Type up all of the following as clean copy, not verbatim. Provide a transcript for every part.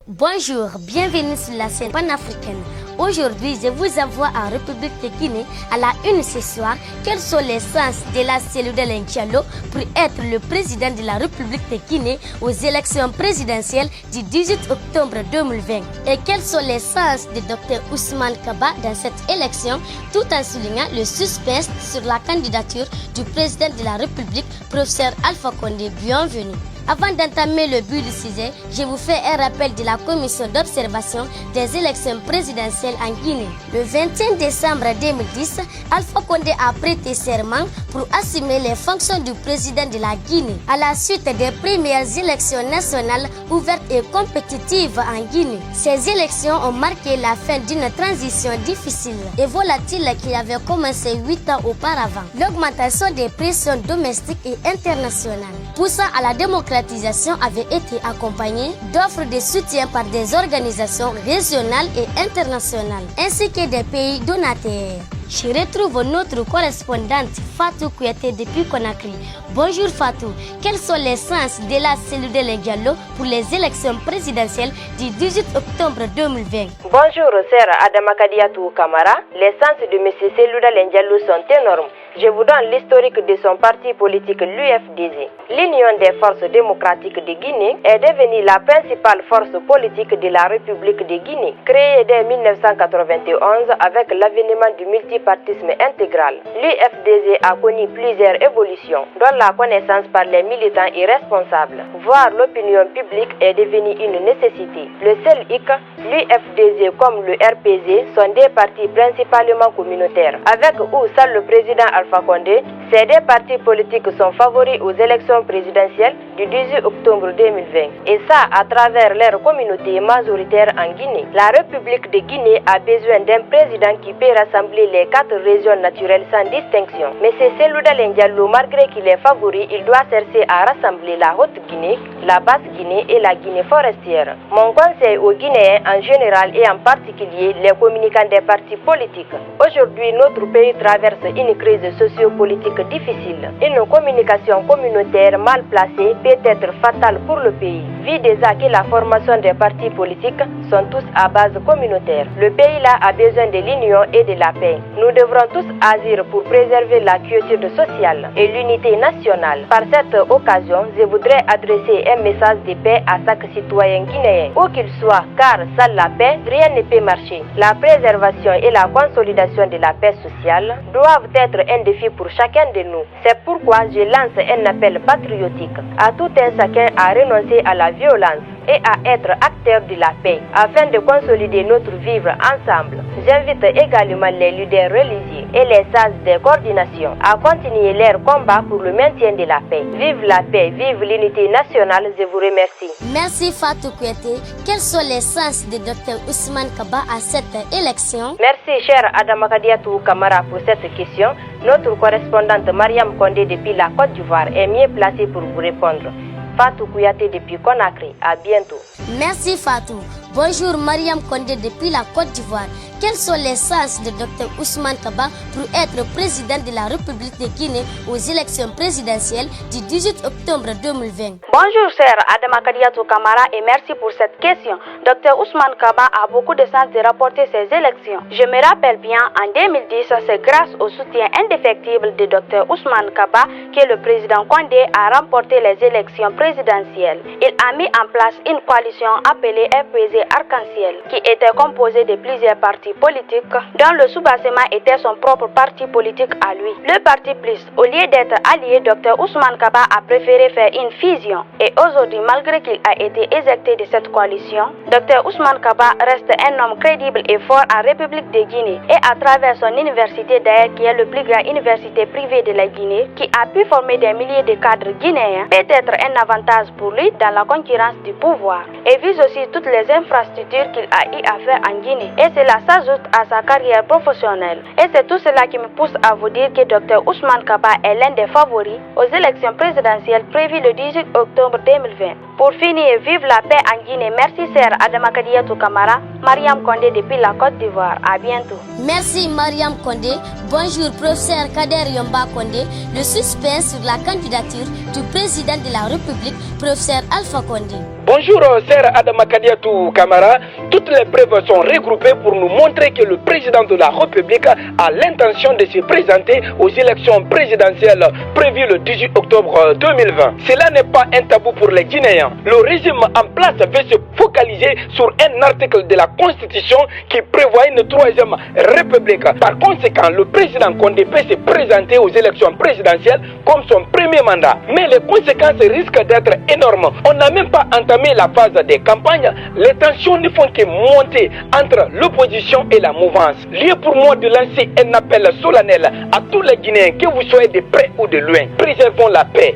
Bonjour, bienvenue sur la scène panafricaine. Aujourd'hui, je vous envoie en République de Guinée à la une ce soir. Quels sont les sens de la Cellou Dalein Diallo pour être le président de la République de Guinée aux élections présidentielles du 18 octobre 2020? Et quels sont les sens de Dr Ousmane Kaba dans cette élection, tout en soulignant le suspense sur la candidature du président de la République, professeur Alpha Condé. Bienvenue. Avant d'entamer le but du sujet, je vous fais un rappel de la commission d'observation des élections présidentielles en Guinée. Le 21 décembre 2010, Alpha Condé a prêté serment pour assumer les fonctions du président de la Guinée. À la suite des premières élections nationales ouvertes et compétitives en Guinée, ces élections ont marqué la fin d'une transition difficile et volatile qui avait commencé 8 ans auparavant. L'augmentation des pressions domestiques et internationales poussant à la démocratie avait été accompagnée d'offres de soutien par des organisations régionales et internationales, ainsi que des pays donataires. Je retrouve notre correspondante Fatou Kouyaté depuis Conakry. Bonjour Fatou, quels sont les sens de la Cellou Dalein Diallo pour les élections présidentielles du 18 octobre 2020? Bonjour sœur Adama Kadiatou Kamara, les sens de M. Cellou Dalein Diallo sont énormes. Je vous donne l'historique de son parti politique, l'UFDG. L'Union des forces démocratiques de Guinée est devenue la principale force politique de la République de Guinée, créée dès 1991 avec l'avènement du multipartisme intégral. L'UFDG a connu plusieurs évolutions, dont la connaissance par les militants et responsables, voire l'opinion publique est devenue une nécessité. Le seul hic, l'UFDG comme le RPG sont des partis principalement communautaires. Avec ou sans le président Alpha Condé, ces deux partis politiques sont favoris aux élections présidentielles du 18 octobre 2020. Et ça à travers leur communauté majoritaire en Guinée. La République de Guinée a besoin d'un président qui peut rassembler les 4 régions naturelles sans distinction. Mais c'est Cellou Dalein Diallo, malgré qu'il est favori, il doit chercher à rassembler la Haute-Guinée, la Basse-Guinée et la Guinée forestière. Mon conseil aux Guinéens en général et en particulier les communicants des partis politiques. Aujourd'hui, notre pays traverse une crise sociopolitique difficile. Une communication communautaire mal placée peut être fatale pour le pays. Vu déjà que la formation des partis politiques sont tous à base communautaire. Le pays là a besoin de l'union et de la paix. Nous devrons tous agir pour préserver la quiétude sociale et l'unité nationale. Par cette occasion, je voudrais adresser un message de paix à chaque citoyen guinéen, où qu'il soit, car sans la paix, rien ne peut marcher. La préservation et la consolidation de la paix sociale doivent être un défi pour chacun de nous. C'est pourquoi je lance un appel patriotique à tout un chacun à renoncer à la violence et à être acteur de la paix afin de consolider notre vivre ensemble. J'invite également les leaders religieux et les sages des coordinations à continuer leur combat pour le maintien de la paix. Vive la paix, vive l'unité nationale, je vous remercie. Merci Fatou Kouyaté. Quels sont les sens de Dr Ousmane Kaba à cette élection? Merci cher Adama Kadiatou Kamara pour cette question. Notre correspondante Mariam Condé depuis la Côte d'Ivoire est mieux placée pour vous répondre. Fatou Kouyaté depuis Conakry, à bientôt. Merci Fatou. Bonjour Mariam Condé depuis la Côte d'Ivoire. Quels sont les sens de Dr Ousmane Kaba pour être président de la République de Guinée aux élections présidentielles du 18 octobre 2020? Bonjour cher Adama Kadiatou Kamara et merci pour cette question. Dr Ousmane Kaba a beaucoup de sens de rapporter ces élections. Je me rappelle bien, en 2010, c'est grâce au soutien indéfectible de Dr Ousmane Kaba que le président Condé a remporté les élections présidentielles. Il a mis en place une coalition appelée RPG Arc-en-Ciel qui était composée de plusieurs partis politiques dont le sous-bassement était son propre parti politique à lui. Le Parti Plus, au lieu d'être allié, Dr Ousmane Kaba a préféré faire une fusion. Et aujourd'hui, malgré qu'il a été éjecté de cette coalition, Dr Ousmane Kaba reste un homme crédible et fort en République de Guinée et à travers son université d'ailleurs qui est le plus grand université privée de la Guinée, qui a pu former des milliers de cadres guinéens, peut être un avantage pour lui dans la concurrence du pouvoir et vise aussi toutes les infrastructures qu'il a eu à faire en Guinée. Et cela s'ajoute à sa carrière professionnelle. Et c'est tout cela qui me pousse à vous dire que Dr Ousmane Kaba est l'un des favoris aux élections présidentielles prévues le 18 octobre 2020. Pour finir, vive la paix en Guinée. Merci sœur Adama Kadiatou Kamara, Mariam Condé depuis la Côte d'Ivoire. À bientôt. Merci Mariam Condé. Bonjour professeur Kader Yomba Condé. Le suspense sur la candidature du président de la République, professeur Alpha Condé. Bonjour, Sir Adama Kadiatou Camara. Toutes les preuves sont regroupées pour nous montrer que le président de la République a l'intention de se présenter aux élections présidentielles prévues le 18 octobre 2020. Cela n'est pas un tabou pour les Guinéens. Le régime en place veut se focaliser sur un article de la Constitution qui prévoit une troisième république. Par conséquent, le président Condé peut se présenter aux élections présidentielles comme son premier mandat. Mais les conséquences risquent d'être énormes. On n'a même pas entamé la phase des campagnes. Les tensions ne font que monter entre l'opposition et la mouvance. Lieu pour moi de lancer un appel solennel à tous les Guinéens, que vous soyez de près ou de loin. Préservons la paix.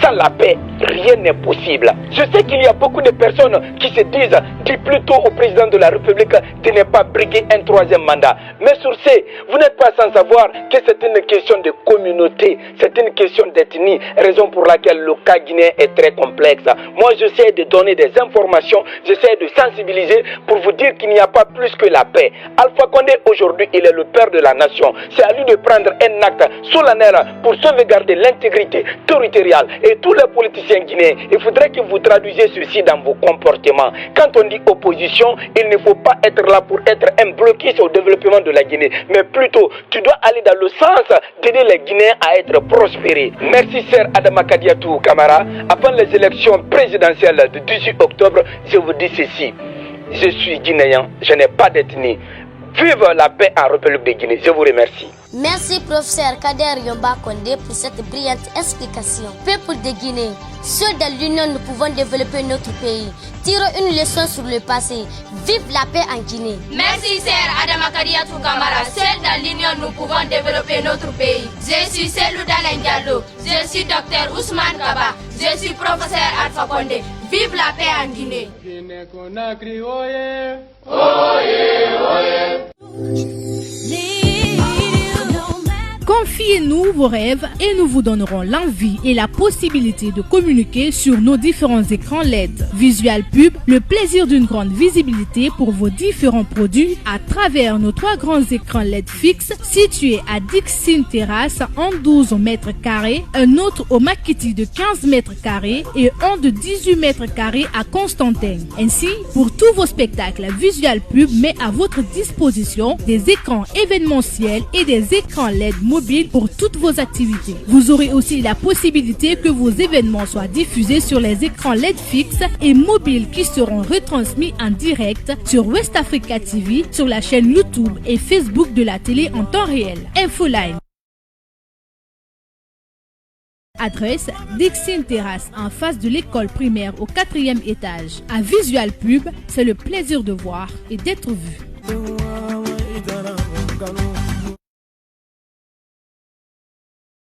Sans la paix, rien n'est possible. Je sais qu'il y a beaucoup de personnes qui se disent, dis plutôt au président de la République de ne pas briguer un troisième mandat. Mais sur ce, vous n'êtes pas sans savoir que c'est une question de communauté, c'est une question d'ethnie, raison pour laquelle le cas guinéen est très complexe. Moi, j'essaie de donner des informations, j'essaie de sensibiliser pour vous dire qu'il n'y a pas plus que la paix. Alpha Condé, aujourd'hui, il est le père de la nation. C'est à lui de prendre un acte solennel pour sauvegarder l'intégrité territoriale. Et tous les politiciens guinéens, il faudrait que vous traduisiez ceci dans vos comportements. Quand on dit opposition, il ne faut pas être là pour être un blocus au développement de la Guinée, mais plutôt, tu dois aller dans le sens d'aider les Guinéens à être prospérés. Merci, Sir Adama Kadiatou Camara. Avant les élections présidentielles du 18 octobre, je vous dis ceci. Je suis guinéen, je n'ai pas d'ethnie. Vive la paix en République de Guinée. Je vous remercie. Merci, professeur Kader Yomba Condé, pour cette brillante explication. Peuple de Guinée, seuls dans l'union nous pouvons développer notre pays. Tirons une leçon sur le passé. Vive la paix en Guinée. Merci, Sir Adama Kadiatou Camara. Seuls dans l'union nous pouvons développer notre pays. Je suis Selou Dalen Diallo. Je suis docteur Ousmane Kaba. Je suis professeur Alpha Condé. Vive la paix en Guinée. Guinée-Conakry, oye. Confiez-nous vos rêves et nous vous donnerons l'envie et la possibilité de communiquer sur nos différents écrans LED. Visual Pub, le plaisir d'une grande visibilité pour vos différents produits à travers nos 3 grands écrans LED fixes situés à Dixine Terrasse en 12 mètres carrés, un autre au Makiti de 15 mètres carrés et un de 18 mètres carrés à Constantin. Ainsi, pour tous vos spectacles, Visual Pub met à votre disposition des écrans événementiels et des écrans LED mobile pour toutes vos activités. Vous aurez aussi la possibilité que vos événements soient diffusés sur les écrans LED fixes et mobiles qui seront retransmis en direct sur West Africa TV, sur la chaîne YouTube et Facebook de la télé en temps réel. Infoline. Adresse Dixine Terrasse en face de l'école primaire au 4e étage. À Visual Pub, c'est le plaisir de voir et d'être vu.